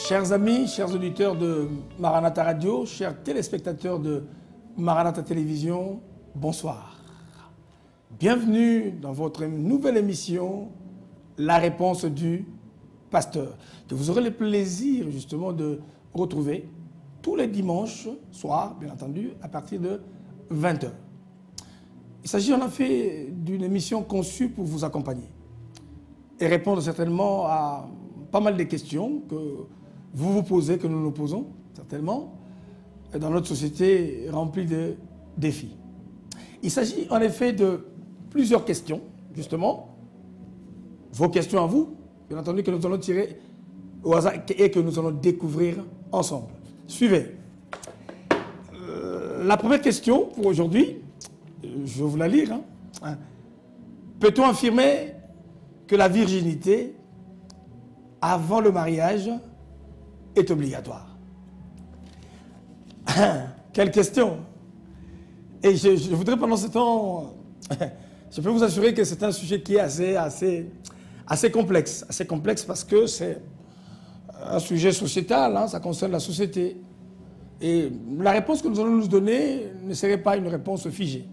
Chers amis, chers auditeurs de Maranatha Radio, chers téléspectateurs de Maranatha Télévision, bonsoir. Bienvenue dans votre nouvelle émission, La réponse du pasteur, que vous aurez le plaisir justement de retrouver tous les dimanches soirs, bien entendu, à partir de 20 h. Il s'agit en effet d'une émission conçue pour vous accompagner et répondre certainement à pas mal de questions que vous vous posez, que nous nous posons, certainement, dans notre société remplie de défis. Il s'agit en effet de plusieurs questions, justement, vos questions à vous, bien entendu, que nous allons tirer au hasard et que nous allons découvrir ensemble. Suivez. La première question pour aujourd'hui, je vais vous la lire. Peut-on affirmer que la virginité avant le mariage est obligatoire? Quelle question! Et je voudrais pendant ce temps, je peux vous assurer que c'est un sujet qui est assez complexe. Assez complexe parce que c'est un sujet sociétal, ça concerne la société. Et la réponse que nous allons nous donner ne serait pas une réponse figée.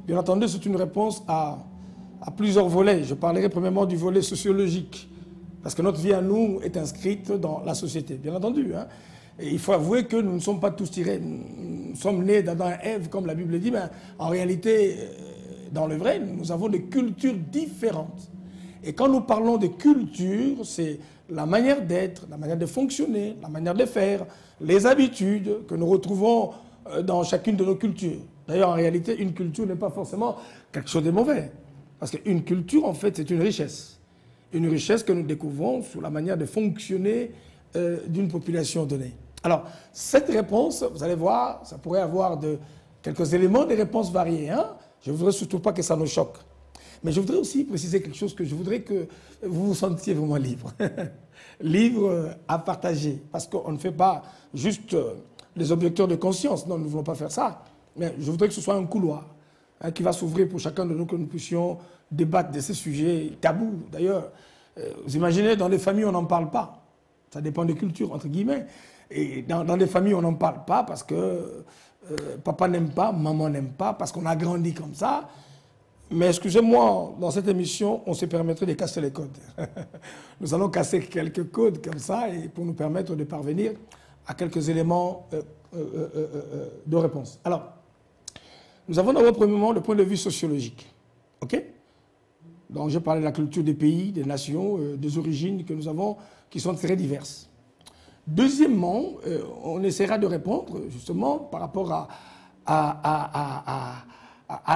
Bien entendu, c'est une réponse à plusieurs volets. Je parlerai premièrement du volet sociologique. Parce que notre vie à nous est inscrite dans la société, bien entendu. Et il faut avouer que nous ne sommes pas tous tirés. Nous sommes nés d'Adam et Ève, comme la Bible dit, mais en réalité, dans le vrai, nous avons des cultures différentes. Et quand nous parlons de culture, c'est la manière d'être, la manière de fonctionner, la manière de faire, les habitudes que nous retrouvons dans chacune de nos cultures. D'ailleurs, en réalité, une culture n'est pas forcément quelque chose de mauvais. Parce qu'une culture, en fait, c'est une richesse. Une richesse que nous découvrons sous la manière de fonctionner d'une population donnée. Alors, cette réponse, vous allez voir, ça pourrait avoir quelques éléments de réponses variées. Je ne voudrais surtout pas que ça nous choque. Mais je voudrais aussi préciser quelque chose que je voudrais que vous vous sentiez vraiment libre. Libre à partager. Parce qu'on ne fait pas juste les objecteurs de conscience. Non, nous ne voulons pas faire ça. Mais je voudrais que ce soit un couloir qui va s'ouvrir pour chacun de nous, que nous puissions débattre de ces sujets tabous. D'ailleurs, vous imaginez, dans des familles, on n'en parle pas. Ça dépend des cultures, entre guillemets. Et dans des familles, on n'en parle pas parce que papa n'aime pas, maman n'aime pas, parce qu'on a grandi comme ça. Mais excusez-moi, dans cette émission, on se permettrait de casser les codes. Nous allons casser quelques codes comme ça et pour nous permettre de parvenir à quelques éléments de réponse. Alors, nous avons d'abord, premièrement, le point de vue sociologique. OK? Donc, je parlais de la culture des pays, des nations, des origines que nous avons, qui sont très diverses. Deuxièmement, on essaiera de répondre, justement, par rapport à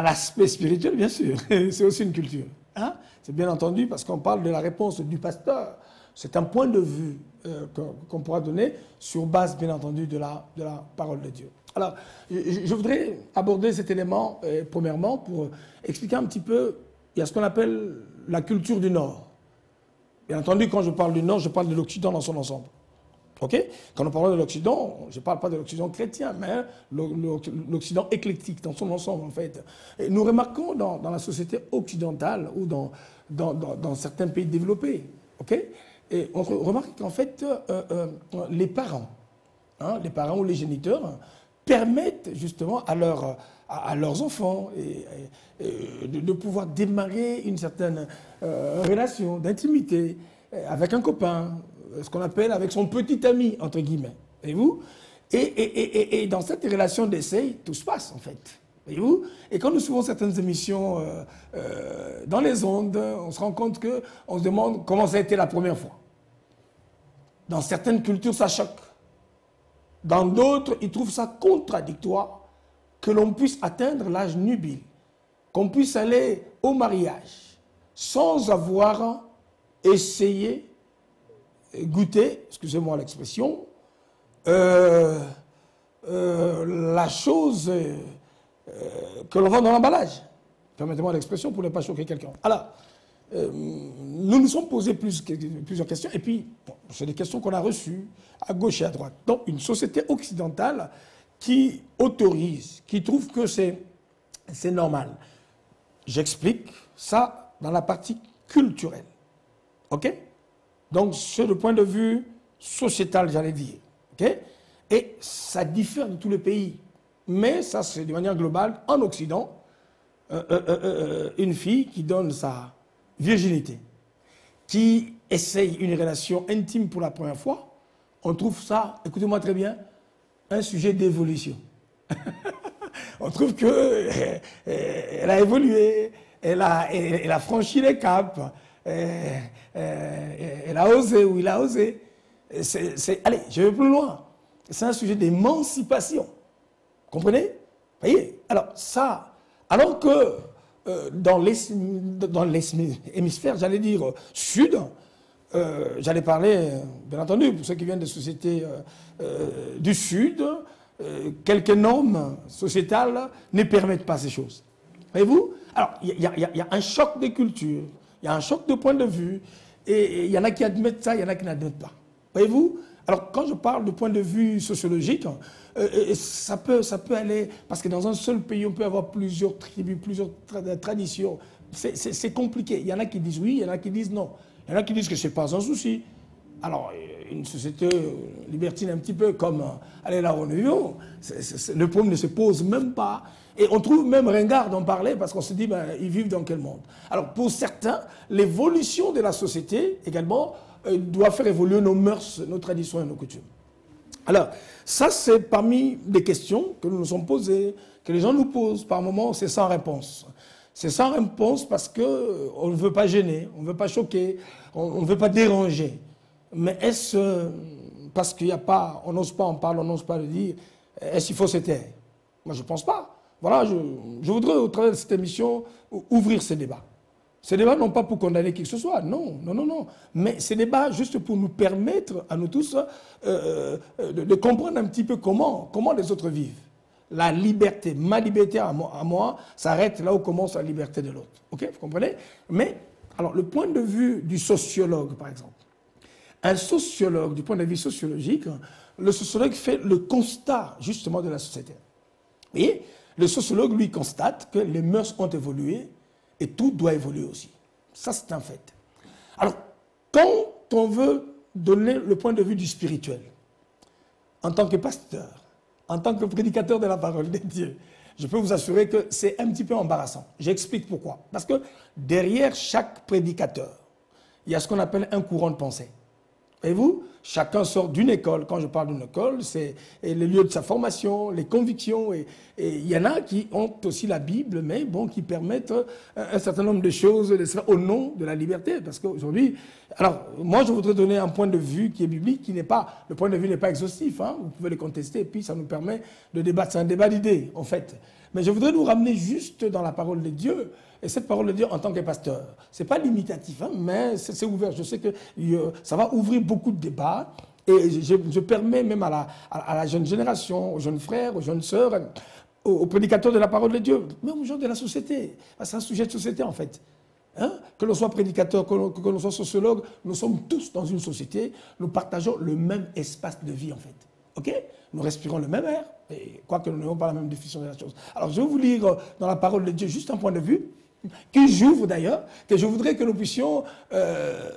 l'aspect spirituel, bien sûr. C'est aussi une culture. C'est bien entendu, parce qu'on parle de la réponse du pasteur. C'est un point de vue qu'on pourra donner sur base, bien entendu, de la parole de Dieu. Alors, je voudrais aborder cet élément, premièrement, pour expliquer un petit peu, il y a ce qu'on appelle la culture du Nord. Bien entendu, quand je parle du Nord, je parle de l'Occident dans son ensemble. OK? Quand nous parlons de l'Occident, je ne parle pas de l'Occident chrétien, mais l'Occident éclectique dans son ensemble, en fait. Et nous remarquons dans la société occidentale ou dans certains pays développés, OK? Et on remarque qu'en fait, les parents ou les géniteurs permettent justement à leurs enfants de pouvoir démarrer une certaine relation d'intimité avec un copain, ce qu'on appelle avec son petit ami, entre guillemets. Voyez-vous? Et dans cette relation d'essai, tout se passe en fait. Voyez-vous? Et quand nous suivons certaines émissions dans les ondes, on se rend compte qu'on se demande comment ça a été la première fois. Dans certaines cultures, ça choque. Dans d'autres, ils trouvent ça contradictoire que l'on puisse atteindre l'âge nubile, qu'on puisse aller au mariage sans avoir essayé, goûté, excusez-moi l'expression, la chose que l'on vend dans l'emballage. Permettez-moi l'expression pour ne pas choquer quelqu'un. Alors, nous nous sommes posés plusieurs questions, et puis, bon, c'est des questions qu'on a reçues à gauche et à droite. Donc, une société occidentale qui autorise, qui trouve que c'est normal. J'explique ça dans la partie culturelle. OK? Donc, c'est le point de vue sociétale, j'allais dire. Okay? Et ça diffère de tous les pays. Mais ça, c'est de manière globale, en Occident, une fille qui donne sa virginité, qui essaye une relation intime pour la première fois, on trouve ça, écoutez-moi très bien, un sujet d'évolution. On trouve qu'elle a évolué, elle a franchi les caps, elle a osé ou il a osé. Allez, je vais plus loin. C'est un sujet d'émancipation. Comprenez? Voyez? Alors ça, alors que dans l'hémisphère, j'allais dire sud, j'allais parler, bien entendu, pour ceux qui viennent des sociétés du sud, quelques normes sociétales ne permettent pas ces choses. Voyez-vous? Alors, il y a un choc de culture, il y a un choc de point de vue, et il y en a qui admettent ça, il y en a qui n'admettent pas. Voyez-vous? Alors, quand je parle de point de vue sociologique, ça peut aller, parce que dans un seul pays, on peut avoir plusieurs tribus, plusieurs traditions. C'est compliqué. Il y en a qui disent oui, il y en a qui disent non. Il y en a qui disent que ce n'est pas un souci. Alors, une société libertine un petit peu comme allez, là où nous vivons, le problème ne se pose même pas. Et on trouve même ringard d'en parler parce qu'on se dit, ben, ils vivent dans quel monde? Alors, pour certains, l'évolution de la société également doit faire évoluer nos mœurs, nos traditions et nos coutumes. Alors, ça, c'est parmi des questions que nous nous sommes posées, que les gens nous posent. Par moments, c'est sans réponse. C'est sans réponse parce qu'on ne veut pas gêner, on ne veut pas choquer, on ne veut pas déranger. Mais est-ce parce qu'il n'y a pas, on n'ose pas en parler, on n'ose pas le dire, est-ce qu'il faut se taire? Moi, je ne pense pas. Voilà, je voudrais, au travers de cette émission, ouvrir ces débats. Ces débats non pas pour condamner qui que ce soit, non, non, non, non. Mais ces débats juste pour nous permettre, à nous tous, de comprendre un petit peu comment les autres vivent. La liberté, ma liberté à moi, s'arrête là où commence la liberté de l'autre. Ok, vous comprenez? Mais, alors, le point de vue du sociologue, par exemple. Un sociologue, du point de vue sociologique, le sociologue fait le constat, justement, de la société. Et le sociologue, lui, constate que les mœurs ont évolué et tout doit évoluer aussi. Ça, c'est un fait. Alors, quand on veut donner le point de vue du spirituel, en tant que pasteur, en tant que prédicateur de la parole de Dieu, je peux vous assurer que c'est un petit peu embarrassant. J'explique pourquoi. Parce que derrière chaque prédicateur, il y a ce qu'on appelle un courant de pensée. Voyez-vous, chacun sort d'une école. Quand je parle d'une école, c'est le lieu de sa formation, les convictions. Et il y en a qui ont aussi la Bible, mais bon, qui permettent un certain nombre de choses au nom de la liberté. Parce qu'aujourd'hui, alors, moi, je voudrais donner un point de vue qui est biblique, qui n'est pas, le point de vue n'est pas exhaustif. Hein, vous pouvez le contester, et puis ça nous permet de débattre. C'est un débat d'idées, en fait. Mais je voudrais nous ramener juste dans la parole de Dieu. Et cette parole de Dieu en tant que pasteur, ce n'est pas limitatif, hein, mais c'est ouvert. Je sais que ça va ouvrir beaucoup de débats. Et je permets même à la jeune génération, aux jeunes frères, aux jeunes sœurs, aux prédicateurs de la parole de Dieu, même aux gens de la société. C'est un sujet de société, en fait. Hein? Que l'on soit prédicateur, que l'on soit sociologue, nous sommes tous dans une société, nous partageons le même espace de vie, en fait. OK? Nous respirons le même air, et quoique nous n'ayons pas la même définition de la chose. Alors, je vais vous lire dans la parole de Dieu juste un point de vue, que j'ouvre d'ailleurs, que je voudrais que nous puissions...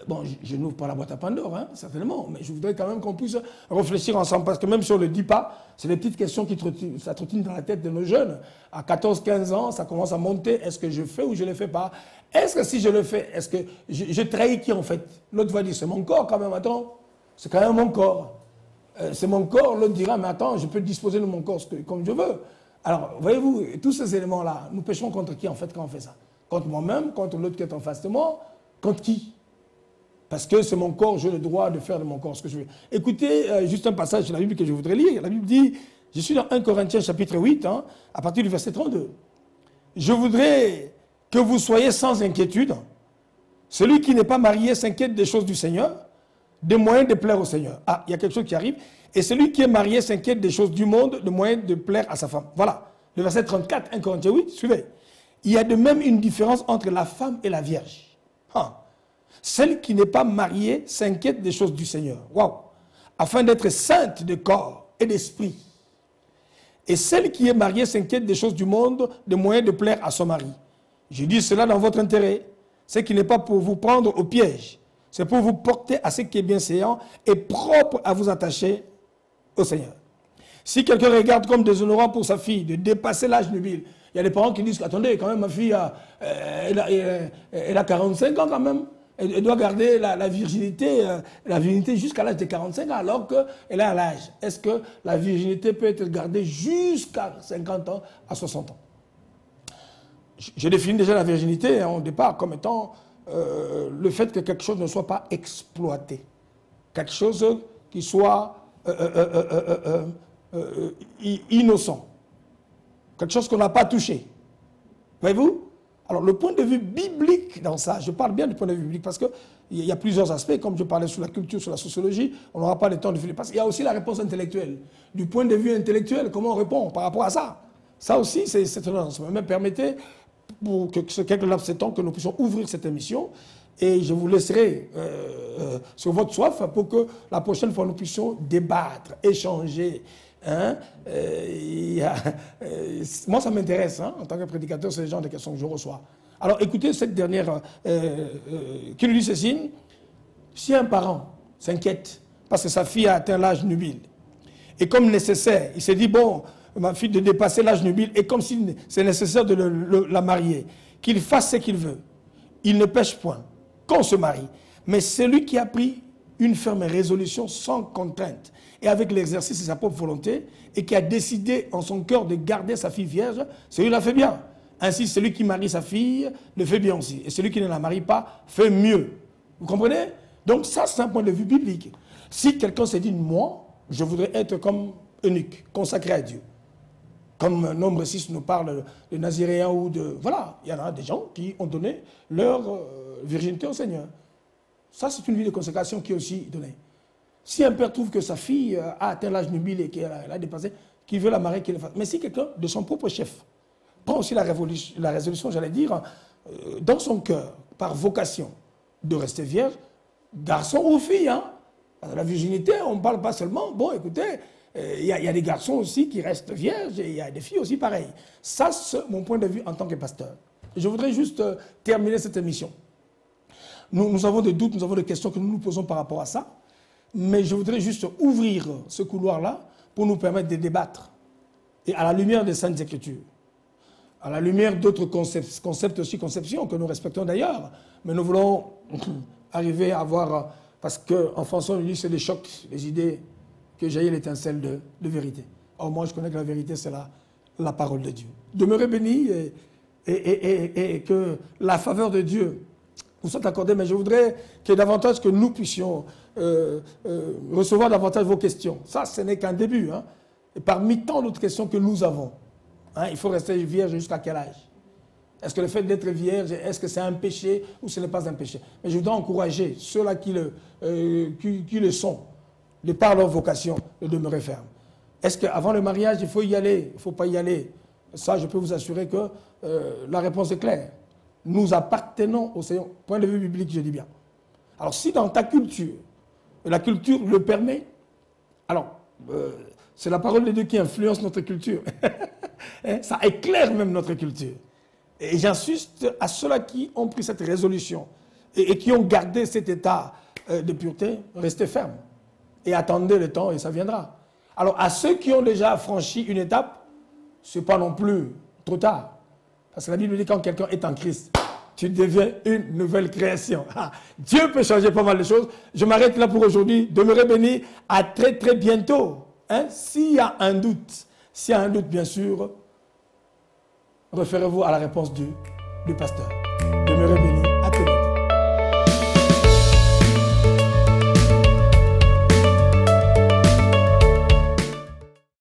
bon, je n'ouvre pas la boîte à Pandore, hein, certainement, mais je voudrais quand même qu'on puisse réfléchir ensemble, parce que même si on ne le dit pas, c'est des petites questions qui trottinent dans la tête de nos jeunes. À 14-15 ans, ça commence à monter. Est-ce que je fais ou je ne le fais pas? Est-ce que si je le fais, est-ce que je trahis qui en fait? L'autre va dire, c'est mon corps quand même, attends, c'est quand même mon corps. C'est mon corps, l'autre dira, mais attends, je peux disposer de mon corps comme je veux. Alors, voyez-vous, tous ces éléments-là, nous péchons contre qui en fait quand on fait ça? Contre moi-même, contre l'autre qui est en face de moi, contre qui? Parce que c'est mon corps, j'ai le droit de faire de mon corps ce que je veux. Écoutez, juste un passage de la Bible que je voudrais lire. La Bible dit, je suis dans 1 Corinthiens chapitre 8, hein, à partir du verset 32. Je voudrais que vous soyez sans inquiétude. Celui qui n'est pas marié s'inquiète des choses du Seigneur, des moyens de plaire au Seigneur. Ah, il y a quelque chose qui arrive. Et celui qui est marié s'inquiète des choses du monde, des moyens de plaire à sa femme. Voilà, le verset 34, 1 Corinthiens 8, suivez. Il y a de même une différence entre la femme et la vierge. Ah. Celle qui n'est pas mariée s'inquiète des choses du Seigneur. Waouh! Afin d'être sainte de corps et d'esprit. Et celle qui est mariée s'inquiète des choses du monde, des moyens de plaire à son mari. Je dis cela dans votre intérêt. Ce qui n'est pas pour vous prendre au piège. C'est pour vous porter à ce qui est bienséant et propre à vous attacher au Seigneur. Si quelqu'un regarde comme déshonorant pour sa fille de dépasser l'âge nubile, il y a des parents qui disent, attendez, quand même, ma fille, elle a 45 ans quand même. Elle doit garder la virginité jusqu'à l'âge de 45 ans, alors qu'elle a l'âge. Est-ce que la virginité peut être gardée jusqu'à 50 ans, à 60 ans? Je définis déjà la virginité au départ comme étant le fait que quelque chose ne soit pas exploité. Quelque chose qui soit innocent. Quelque chose qu'on n'a pas touché. Voyez-vous? Alors, le point de vue biblique dans ça, je parle bien du point de vue biblique parce qu'il y a plusieurs aspects, comme je parlais sur la culture, sur la sociologie, on n'aura pas le temps de filer. Parce qu'il y a aussi la réponse intellectuelle. Du point de vue intellectuel, comment on répond par rapport à ça? Ça aussi, c'est un ensemble. Mais permettez, pour que ce quelques laps de temps, que nous puissions ouvrir cette émission. Et je vous laisserai sur votre soif pour que la prochaine fois, nous puissions débattre, échanger. Hein? Moi, ça m'intéresse, hein? En tant que prédicateur, c'est le genre de questions que je reçois. Alors, écoutez cette dernière qui nous dit ceci. Si un parent s'inquiète parce que sa fille a atteint l'âge nubile, et comme nécessaire, il s'est dit, bon, ma fille de dépasser l'âge nubile, et comme si c'est nécessaire de la marier, qu'il fasse ce qu'il veut, il ne pêche point, qu'on se marie. Mais celui qui a pris une ferme résolution sans contrainte, et avec l'exercice de sa propre volonté, et qui a décidé en son cœur de garder sa fille vierge, celui-là fait bien. Ainsi, celui qui marie sa fille le fait bien aussi. Et celui qui ne la marie pas fait mieux. Vous comprenez? Donc ça, c'est un point de vue biblique. Si quelqu'un se dit, moi, je voudrais être comme eunuque, consacré à Dieu. Comme Nombre 6 nous parle de Naziréens ou de... Voilà, il y en a des gens qui ont donné leur virginité au Seigneur. Ça, c'est une vie de consécration qui est aussi donnée. Si un père trouve que sa fille a atteint l'âge nubile et qu'elle a dépassé, qu'il veut la marier, qu'il le fasse. Mais si quelqu'un de son propre chef prend aussi la résolution, j'allais dire, dans son cœur, par vocation, de rester vierge, garçon ou fille, hein. La virginité, on ne parle pas seulement, bon, écoutez, il y a des garçons aussi qui restent vierges et il y a des filles aussi pareilles. Ça, c'est mon point de vue en tant que pasteur. Je voudrais juste terminer cette émission. Nous avons des doutes, nous avons des questions que nous nous posons par rapport à ça. Mais je voudrais juste ouvrir ce couloir-là pour nous permettre de débattre. Et à la lumière des Saintes Écritures, à la lumière d'autres concepts aussi, conceptions que nous respectons d'ailleurs, mais nous voulons arriver à voir, parce qu'en français on dit c'est les chocs, les idées, que jaillit l'étincelle de vérité. Or moi je connais que la vérité c'est la parole de Dieu. Demeurez bénis et que la faveur de Dieu vous soit accordée, mais je voudrais que davantage que nous puissions recevoir davantage vos questions. Ça, ce n'est qu'un début. Hein. Et parmi tant d'autres questions que nous avons, hein, il faut rester vierge jusqu'à quel âge? Est-ce que le fait d'être vierge, est-ce que c'est un péché ou ce n'est pas un péché? Mais je voudrais encourager ceux-là qui le sont, de par leur vocation, de demeurer ferme. Est-ce qu'avant le mariage, il faut y aller? Il ne faut pas y aller? Ça, je peux vous assurer que la réponse est claire. Nous appartenons au Seigneur. Point de vue biblique, je dis bien. Alors, si dans ta culture, la culture le permet, alors, c'est la parole de Dieu qui influence notre culture. Ça éclaire même notre culture. Et j'insiste à ceux-là qui ont pris cette résolution et qui ont gardé cet état de pureté, restez fermes. Et attendez le temps et ça viendra. Alors, à ceux qui ont déjà franchi une étape, ce n'est pas non plus trop tard. Parce que la Bible dit quand quelqu'un est en Christ, tu deviens une nouvelle création. Ah, Dieu peut changer pas mal de choses. Je m'arrête là pour aujourd'hui. Demeurez bénis. À très très bientôt. Hein? S'il y a un doute, bien sûr, référez-vous à la réponse du pasteur. Demeurez bénis.